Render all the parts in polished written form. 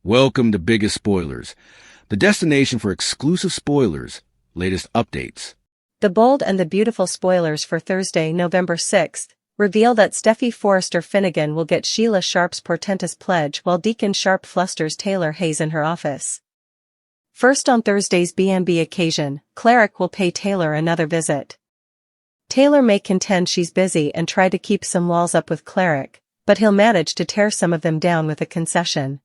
Welcome to Biggest Spoilars, the destination for exclusive spoilers, latest updates. The bold and the beautiful spoilers for Thursday, November 6th, reveal that Steffi Forrester Finnegan will get Sheila Sharp's portentous pledge while Deacon Sharp flusters Taylor Hayes in her office. First, on Thursday's B&B occasion, Cleric will pay Taylor another visit. Taylor may contend she's busy and try to keep some walls up with Cleric, but he'll manage to tear some of them down with a concession.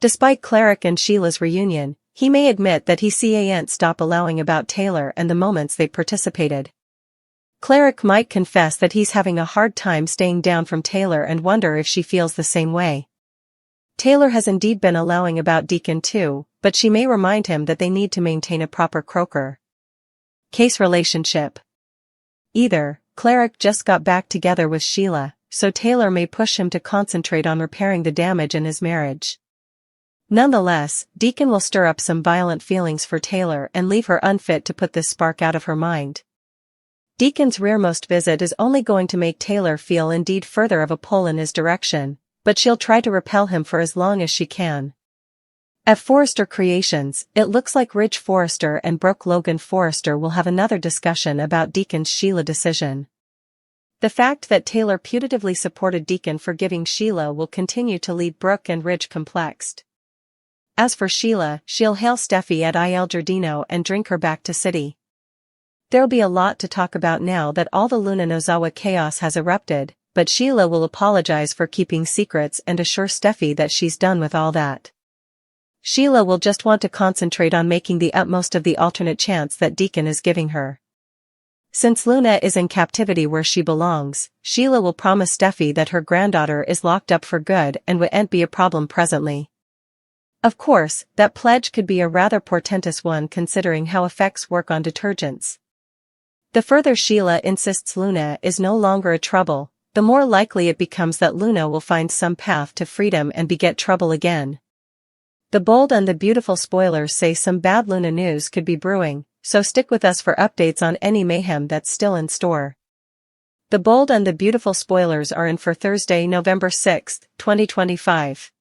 Despite Cleric and Sheila's reunion, he may admit that he can't stop allowing about Taylor and the moments they participated. Cleric might confess that he's having a hard time staying down from Taylor and wonder if she feels the same way. Taylor has indeed been allowing about Deacon too, but she may remind him that they need to maintain a proper croaker case relationship. Either, Cleric just got back together with Sheila, so Taylor may push him to concentrate on repairing the damage in his marriage. Nonetheless, Deacon will stir up some violent feelings for Taylor and leave her unfit to put this spark out of her mind. Deacon's rearmost visit is only going to make Taylor feel indeed further of a pull in his direction, but she'll try to repel him for as long as she can. At Forrester Creations, it looks like Ridge Forrester and Brooke Logan Forrester will have another discussion about Deacon's Sheila decision. The fact that Taylor putatively supported Deacon forgiving Sheila will continue to leave Brooke and Ridge perplexed. As for Sheila, she'll hail Steffi at Il Giardino and drink her back to city. There'll be a lot to talk about now that all the Luna Nozawa chaos has erupted, but Sheila will apologize for keeping secrets and assure Steffi that she's done with all that. Sheila will just want to concentrate on making the utmost of the alternate chance that Deacon is giving her. Since Luna is in captivity where she belongs, Sheila will promise Steffi that her granddaughter is locked up for good and won't be a problem presently. Of course, that pledge could be a rather portentous one considering how effects work on detergents. The further Sheila insists Luna is no longer a trouble, the more likely it becomes that Luna will find some path to freedom and beget trouble again. The bold and the beautiful spoilers say some bad Luna news could be brewing, so stick with us for updates on any mayhem that's still in store. The bold and the beautiful spoilers are in for Thursday, November 6, 2025.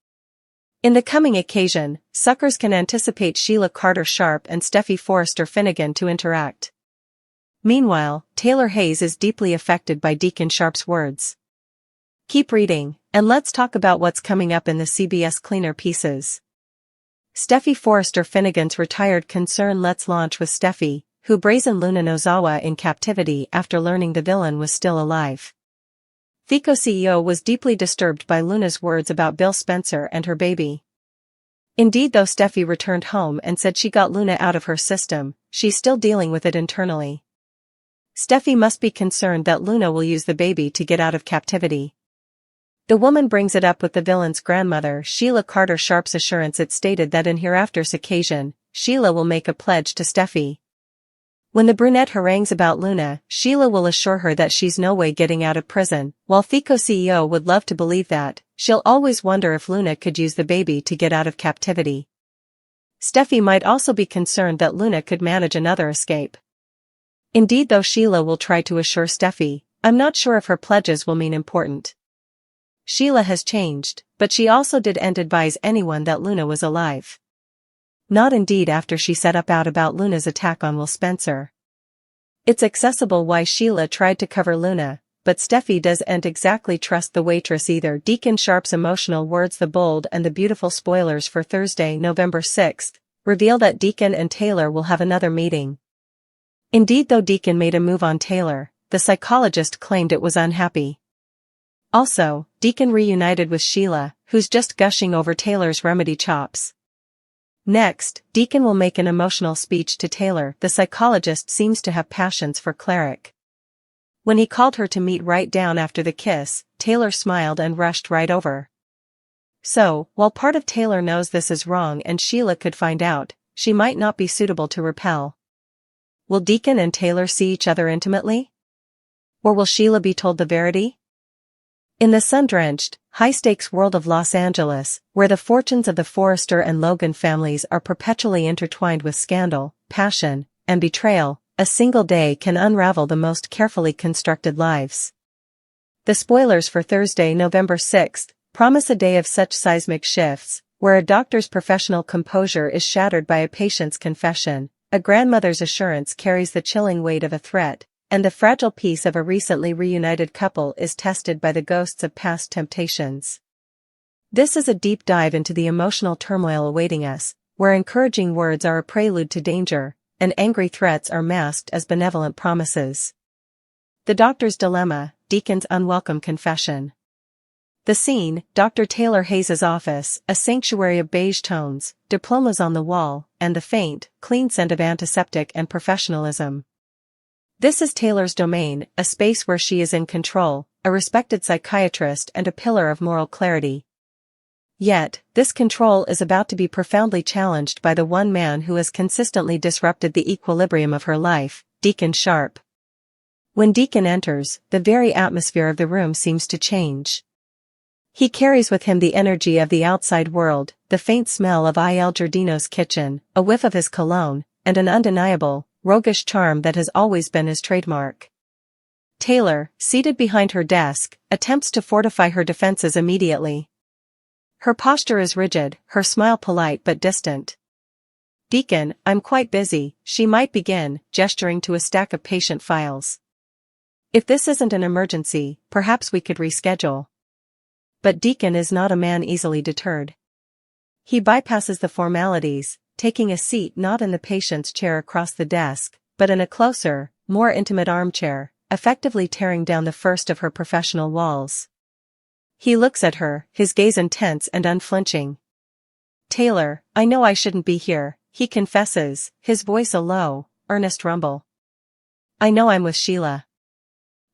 In the coming occasion, suckers can anticipate Sheila Carter Sharp and Steffi Forrester Finnegan to interact. Meanwhile, Taylor Hayes is deeply affected by Deacon Sharp's words. Keep reading, and let's talk about what's coming up in the CBS cleaner pieces. Steffi Forrester Finnegan's retired concern lets launch with Steffi, who brazened Luna Nozawa in captivity after learning the villain was still alive. FECO CEO was deeply disturbed by Luna's words about Bill Spencer and her baby. Indeed, though Steffi returned home and said she got Luna out of her system, she's still dealing with it internally. Steffi must be concerned that Luna will use the baby to get out of captivity. The woman brings it up with the villain's grandmother, Sheila Carter Sharp's assurance. It stated that in hereafter's occasion, Sheila will make a pledge to Steffi. When the brunette harangues about Luna, Sheila will assure her that she's no way getting out of prison. While FECO CEO would love to believe that, she'll always wonder if Luna could use the baby to get out of captivity. Steffi might also be concerned that Luna could manage another escape. Indeed, though Sheila will try to assure Steffi, I'm not sure if her pledges will mean important. Sheila has changed, but she also didn't advise anyone that Luna was alive. Not indeed after she set up out about Luna's attack on Will Spencer. It's accessible why Sheila tried to cover Luna, but Steffi doesn't exactly trust the waitress either. Deacon Sharp's emotional words. The bold and the beautiful spoilers for Thursday, November 6th, reveal that Deacon and Taylor will have another meeting. Indeed, though Deacon made a move on Taylor, the psychologist claimed it was unhappy. Also, Deacon reunited with Sheila, who's just gushing over Taylor's remedy chops. Next, Deacon will make an emotional speech to Taylor. The psychologist seems to have passions for Cleric. When he called her to meet right down after the kiss, Taylor smiled and rushed right over. So, while part of Taylor knows this is wrong and Sheila could find out, she might not be suitable to repel. Will Deacon and Taylor see each other intimately? Or will Sheila be told the verity? In the sun-drenched, high-stakes world of Los Angeles, where the fortunes of the Forrester and Logan families are perpetually intertwined with scandal, passion, and betrayal, a single day can unravel the most carefully constructed lives. The spoilers for Thursday, November 6th, promise a day of such seismic shifts, where a doctor's professional composure is shattered by a patient's confession, a grandmother's assurance carries the chilling weight of a threat, and the fragile peace of a recently reunited couple is tested by the ghosts of past temptations. This is a deep dive into the emotional turmoil awaiting us, where encouraging words are a prelude to danger, and angry threats are masked as benevolent promises. The Doctor's Dilemma, Deacon's Unwelcome Confession. The scene, Dr. Taylor Hayes's office, a sanctuary of beige tones, diplomas on the wall, and the faint, clean scent of antiseptic and professionalism. This is Taylor's domain, a space where she is in control, a respected psychiatrist and a pillar of moral clarity. Yet, this control is about to be profoundly challenged by the one man who has consistently disrupted the equilibrium of her life, Deacon Sharp. When Deacon enters, the very atmosphere of the room seems to change. He carries with him the energy of the outside world, the faint smell of Il Giardino's kitchen, a whiff of his cologne, and an undeniable, roguish charm that has always been his trademark. Taylor, seated behind her desk, attempts to fortify her defenses immediately. Her posture is rigid, her smile polite but distant. "Deacon, I'm quite busy," she might begin, gesturing to a stack of patient files. "If this isn't an emergency, perhaps we could reschedule." But Deacon is not a man easily deterred. He bypasses the formalities, taking a seat not in the patient's chair across the desk, but in a closer, more intimate armchair, effectively tearing down the first of her professional walls. He looks at her, his gaze intense and unflinching. "Taylor, I know I shouldn't be here," he confesses, his voice a low, earnest rumble. "I know I'm with Sheila.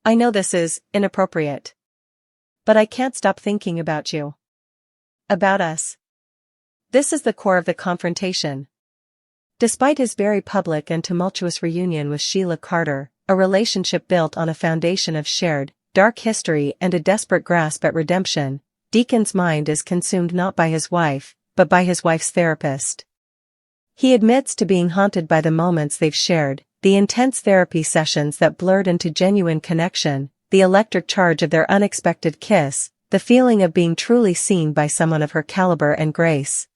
I know this is inappropriate. But I can't stop thinking about you. About us." This is the core of the confrontation. Despite his very public and tumultuous reunion with Sheila Carter, a relationship built on a foundation of shared, dark history and a desperate grasp at redemption, Deacon's mind is consumed not by his wife, but by his wife's therapist. He admits to being haunted by the moments they've shared, the intense therapy sessions that blurred into genuine connection, the electric charge of their unexpected kiss, the feeling of being truly seen by someone of her caliber and grace.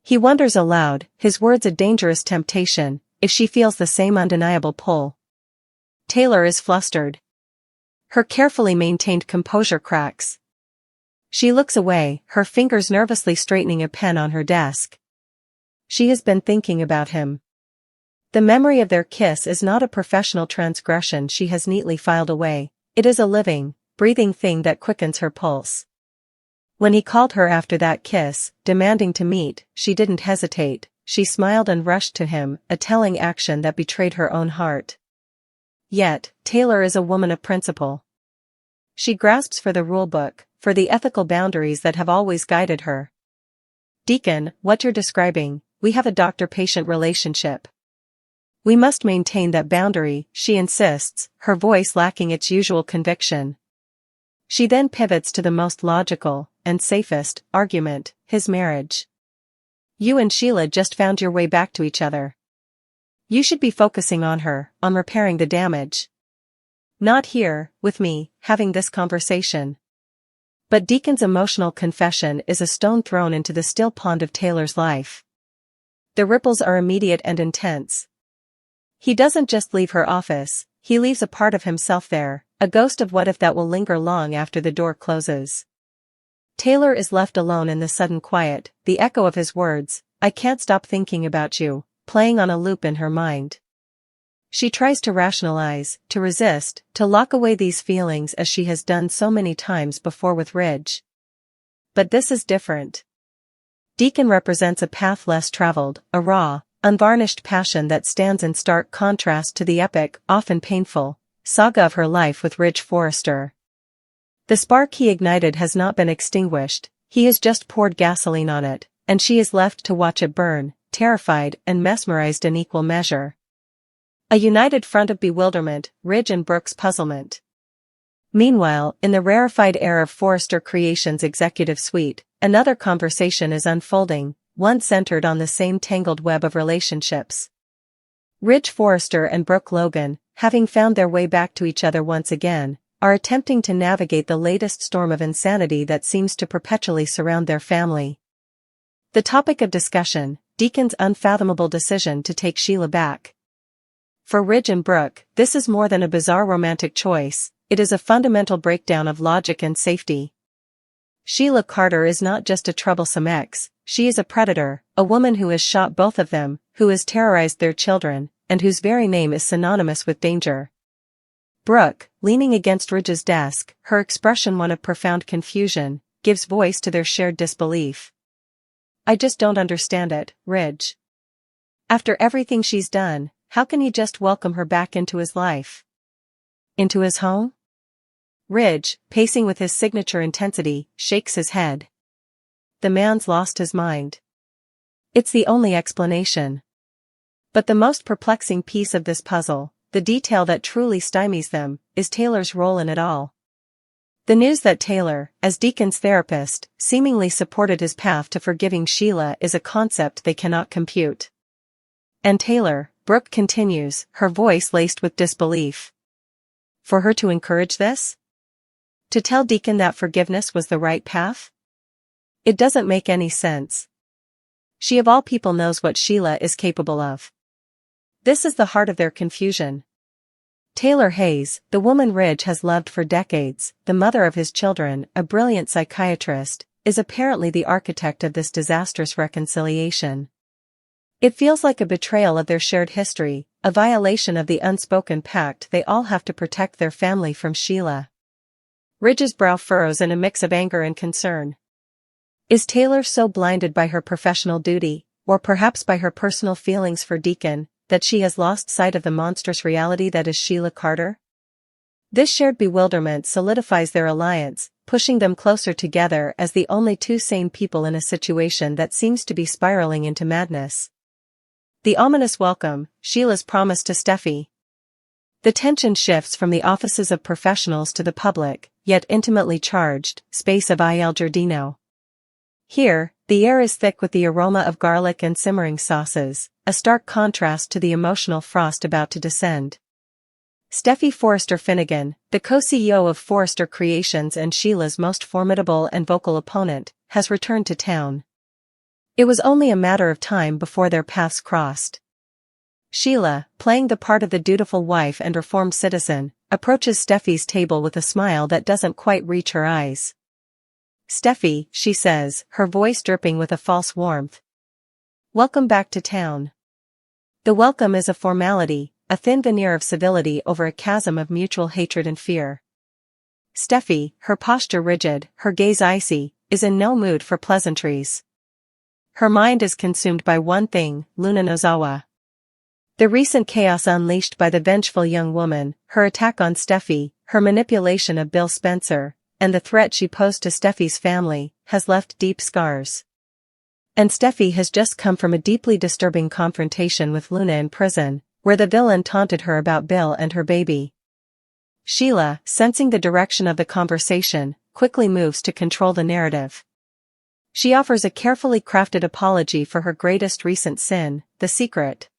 He wonders aloud, his words a dangerous temptation, if she feels the same undeniable pull. Taylor is flustered. Her carefully maintained composure cracks. She looks away, her fingers nervously straightening a pen on her desk. She has been thinking about him. The memory of their kiss is not a professional transgression she has neatly filed away. It is a living, breathing thing that quickens her pulse. When he called her after that kiss, demanding to meet, she didn't hesitate, she smiled and rushed to him, a telling action that betrayed her own heart. Yet, Taylor is a woman of principle. She grasps for the rulebook, for the ethical boundaries that have always guided her. "Deacon, what you're describing, we have a doctor-patient relationship. We must maintain that boundary," she insists, her voice lacking its usual conviction. She then pivots to the most logical, and safest, argument, his marriage. "You and Sheila just found your way back to each other. You should be focusing on her, on repairing the damage. Not here, with me, having this conversation." But Deacon's emotional confession is a stone thrown into the still pond of Taylor's life. The ripples are immediate and intense. He doesn't just leave her office, he leaves a part of himself there, a ghost of what if that will linger long after the door closes. Taylor is left alone in the sudden quiet, the echo of his words, "I can't stop thinking about you," playing on a loop in her mind. She tries to rationalize, to resist, to lock away these feelings as she has done so many times before with Ridge. But this is different. Deacon represents a path less traveled, a raw, unvarnished passion that stands in stark contrast to the epic, often painful, saga of her life with Ridge Forrester. The spark he ignited has not been extinguished, he has just poured gasoline on it, and she is left to watch it burn, terrified and mesmerized in equal measure. A united front of bewilderment, Ridge and Brooke's puzzlement. Meanwhile, in the rarefied air of Forrester Creations' executive suite, another conversation is unfolding, one centered on the same tangled web of relationships. Ridge Forrester and Brooke Logan, having found their way back to each other once again, are attempting to navigate the latest storm of insanity that seems to perpetually surround their family. The topic of discussion, Deacon's unfathomable decision to take Sheila back. For Ridge and Brooke, this is more than a bizarre romantic choice, it is a fundamental breakdown of logic and safety. Sheila Carter is not just a troublesome ex, she is a predator, a woman who has shot both of them, who has terrorized their children, and whose very name is synonymous with danger. Brooke, leaning against Ridge's desk, her expression one of profound confusion, gives voice to their shared disbelief. I just don't understand it, Ridge. After everything she's done, how can he just welcome her back into his life? Into his home? Ridge, pacing with his signature intensity, shakes his head. The man's lost his mind. It's the only explanation. But the most perplexing piece of this puzzle, the detail that truly stymies them, is Taylor's role in it all. The news that Taylor, as Deacon's therapist, seemingly supported his path to forgiving Sheila is a concept they cannot compute. And Taylor, Brooke continues, her voice laced with disbelief. For her to encourage this? To tell Deacon that forgiveness was the right path? It doesn't make any sense. She of all people knows what Sheila is capable of. This is the heart of their confusion. Taylor Hayes, the woman Ridge has loved for decades, the mother of his children, a brilliant psychiatrist, is apparently the architect of this disastrous reconciliation. It feels like a betrayal of their shared history, a violation of the unspoken pact they all have to protect their family from Sheila. Ridge's brow furrows in a mix of anger and concern. Is Taylor so blinded by her professional duty, or perhaps by her personal feelings for Deacon, that she has lost sight of the monstrous reality that is Sheila Carter? This shared bewilderment solidifies their alliance, pushing them closer together as the only two sane people in a situation that seems to be spiraling into madness. The ominous welcome, Sheila's promise to Steffi. The tension shifts from the offices of professionals to the public, yet intimately charged, space of Il Giardino. Here, the air is thick with the aroma of garlic and simmering sauces, a stark contrast to the emotional frost about to descend. Steffi Forrester Finnegan, the co-CEO of Forrester Creations and Sheila's most formidable and vocal opponent, has returned to town. It was only a matter of time before their paths crossed. Sheila, playing the part of the dutiful wife and reformed citizen, approaches Steffi's table with a smile that doesn't quite reach her eyes. Steffi, she says, her voice dripping with a false warmth. Welcome back to town. The welcome is a formality, a thin veneer of civility over a chasm of mutual hatred and fear. Steffi, her posture rigid, her gaze icy, is in no mood for pleasantries. Her mind is consumed by one thing, Luna Nozawa. The recent chaos unleashed by the vengeful young woman, her attack on Steffi, her manipulation of Bill Spencer, and the threat she posed to Steffi's family, has left deep scars. And Steffi has just come from a deeply disturbing confrontation with Luna in prison, where the villain taunted her about Bill and her baby. Sheila, sensing the direction of the conversation, quickly moves to control the narrative. She offers a carefully crafted apology for her greatest recent sin, the secret.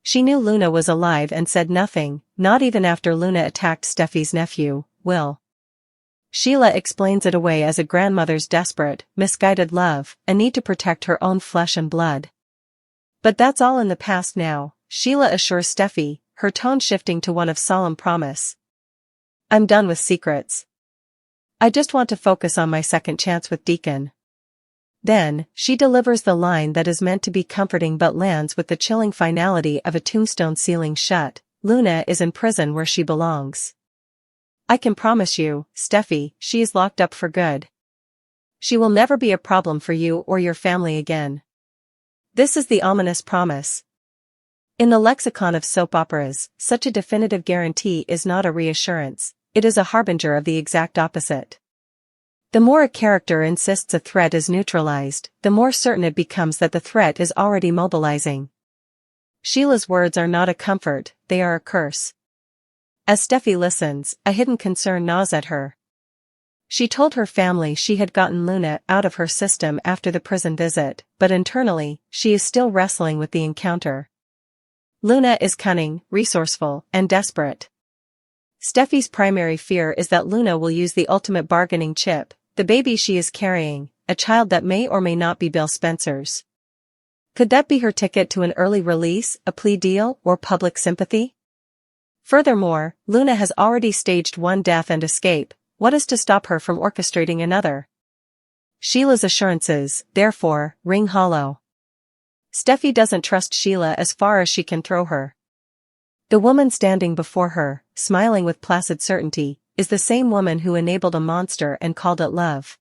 She knew Luna was alive and said nothing, not even after Luna attacked Steffi's nephew, Will. Sheila explains it away as a grandmother's desperate, misguided love, a need to protect her own flesh and blood. But that's all in the past now, Sheila assures Steffi, her tone shifting to one of solemn promise. I'm done with secrets. I just want to focus on my second chance with Deacon. Then, she delivers the line that is meant to be comforting but lands with the chilling finality of a tombstone sealing shut. Luna is in prison where she belongs. I can promise you, Steffi, she is locked up for good. She will never be a problem for you or your family again. This is the ominous promise. In the lexicon of soap operas, such a definitive guarantee is not a reassurance, it is a harbinger of the exact opposite. The more a character insists a threat is neutralized, the more certain it becomes that the threat is already mobilizing. Sheila's words are not a comfort, they are a curse. As Steffi listens, a hidden concern gnaws at her. She told her family she had gotten Luna out of her system after the prison visit, but internally, she is still wrestling with the encounter. Luna is cunning, resourceful, and desperate. Steffi's primary fear is that Luna will use the ultimate bargaining chip, the baby she is carrying, a child that may or may not be Bill Spencer's. Could that be her ticket to an early release, a plea deal, or public sympathy? Furthermore, Luna has already staged one death and escape. What is to stop her from orchestrating another? Sheila's assurances, therefore, ring hollow. Steffi doesn't trust Sheila as far as she can throw her. The woman standing before her, smiling with placid certainty, is the same woman who enabled a monster and called it love.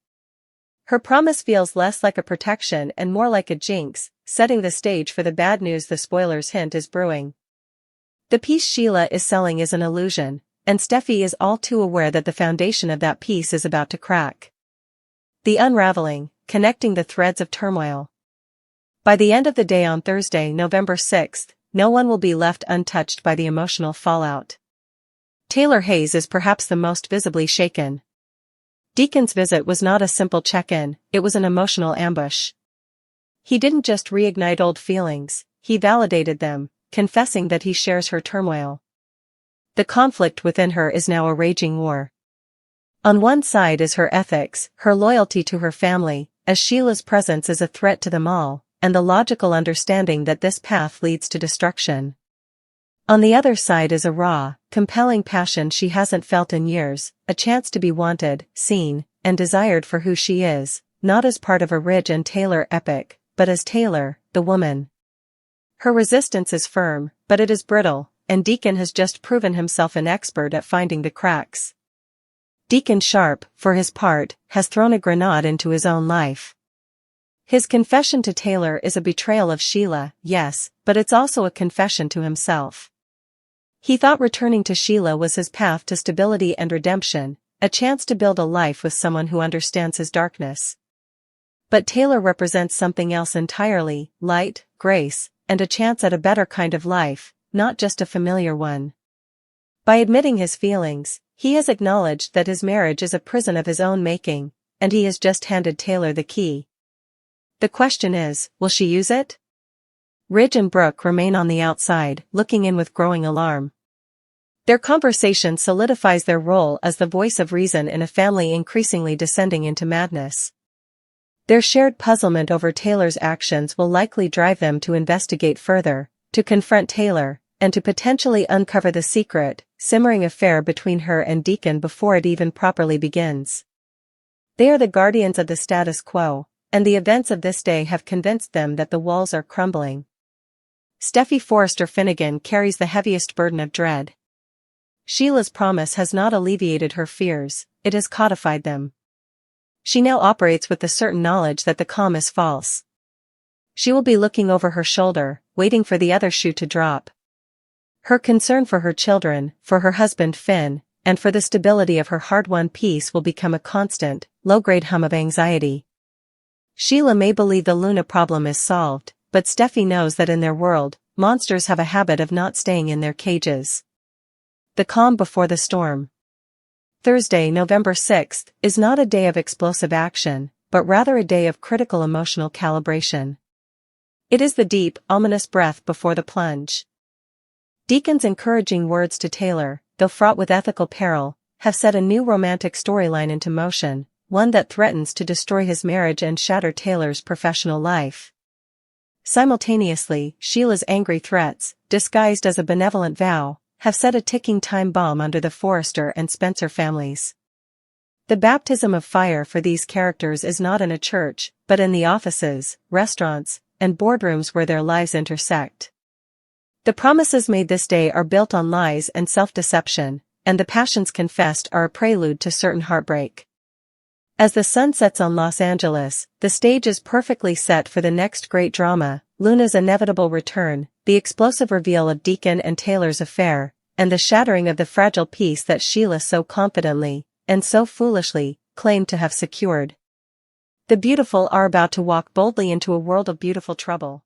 Her promise feels less like a protection and more like a jinx, setting the stage for the bad news the spoilers hint is brewing. The piece Sheila is selling is an illusion, and Steffi is all too aware that the foundation of that piece is about to crack. The unraveling, connecting the threads of turmoil. By the end of the day on Thursday, November 6th, no one will be left untouched by the emotional fallout. Taylor Hayes is perhaps the most visibly shaken. Deacon's visit was not a simple check-in, it was an emotional ambush. He didn't just reignite old feelings, he validated them, confessing that he shares her turmoil. The conflict within her is now a raging war. On one side is her ethics, her loyalty to her family, as Sheila's presence is a threat to them all, and the logical understanding that this path leads to destruction. On the other side is a raw, compelling passion she hasn't felt in years, a chance to be wanted, seen, and desired for who she is, not as part of a Ridge and Taylor epic, but as Taylor, the woman. Her resistance is firm, but it is brittle, and Deacon has just proven himself an expert at finding the cracks. Deacon Sharp, for his part, has thrown a grenade into his own life. His confession to Taylor is a betrayal of Sheila, yes, but it's also a confession to himself. He thought returning to Sheila was his path to stability and redemption, a chance to build a life with someone who understands his darkness. But Taylor represents something else entirely, light, grace, and a chance at a better kind of life, not just a familiar one. By admitting his feelings, he has acknowledged that his marriage is a prison of his own making, and he has just handed Taylor the key. The question is, will she use it? Ridge and Brooke remain on the outside, looking in with growing alarm. Their conversation solidifies their role as the voice of reason in a family increasingly descending into madness. Their shared puzzlement over Taylor's actions will likely drive them to investigate further, to confront Taylor, and to potentially uncover the secret, simmering affair between her and Deacon before it even properly begins. They are the guardians of the status quo, and the events of this day have convinced them that the walls are crumbling. Steffi Forrester Finnegan carries the heaviest burden of dread. Sheila's promise has not alleviated her fears, it has codified them. She now operates with the certain knowledge that the calm is false. She will be looking over her shoulder, waiting for the other shoe to drop. Her concern for her children, for her husband Finn, and for the stability of her hard-won peace will become a constant, low-grade hum of anxiety. Sheila may believe the Luna problem is solved, but Steffi knows that in their world, monsters have a habit of not staying in their cages. The calm before the storm. Thursday, November 6th, is not a day of explosive action, but rather a day of critical emotional calibration. It is the deep, ominous breath before the plunge. Deacon's encouraging words to Taylor, though fraught with ethical peril, have set a new romantic storyline into motion, one that threatens to destroy his marriage and shatter Taylor's professional life. Simultaneously, Sheila's angry threats, disguised as a benevolent vow, have set a ticking time bomb under the Forrester and Spencer families. The baptism of fire for these characters is not in a church, but in the offices, restaurants, and boardrooms where their lives intersect. The promises made this day are built on lies and self-deception, and the passions confessed are a prelude to certain heartbreak. As the sun sets on Los Angeles, the stage is perfectly set for the next great drama, Luna's inevitable return, the explosive reveal of Deacon and Taylor's affair, and the shattering of the fragile peace that Sheila so confidently, and so foolishly, claimed to have secured. The beautiful are about to walk boldly into a world of beautiful trouble.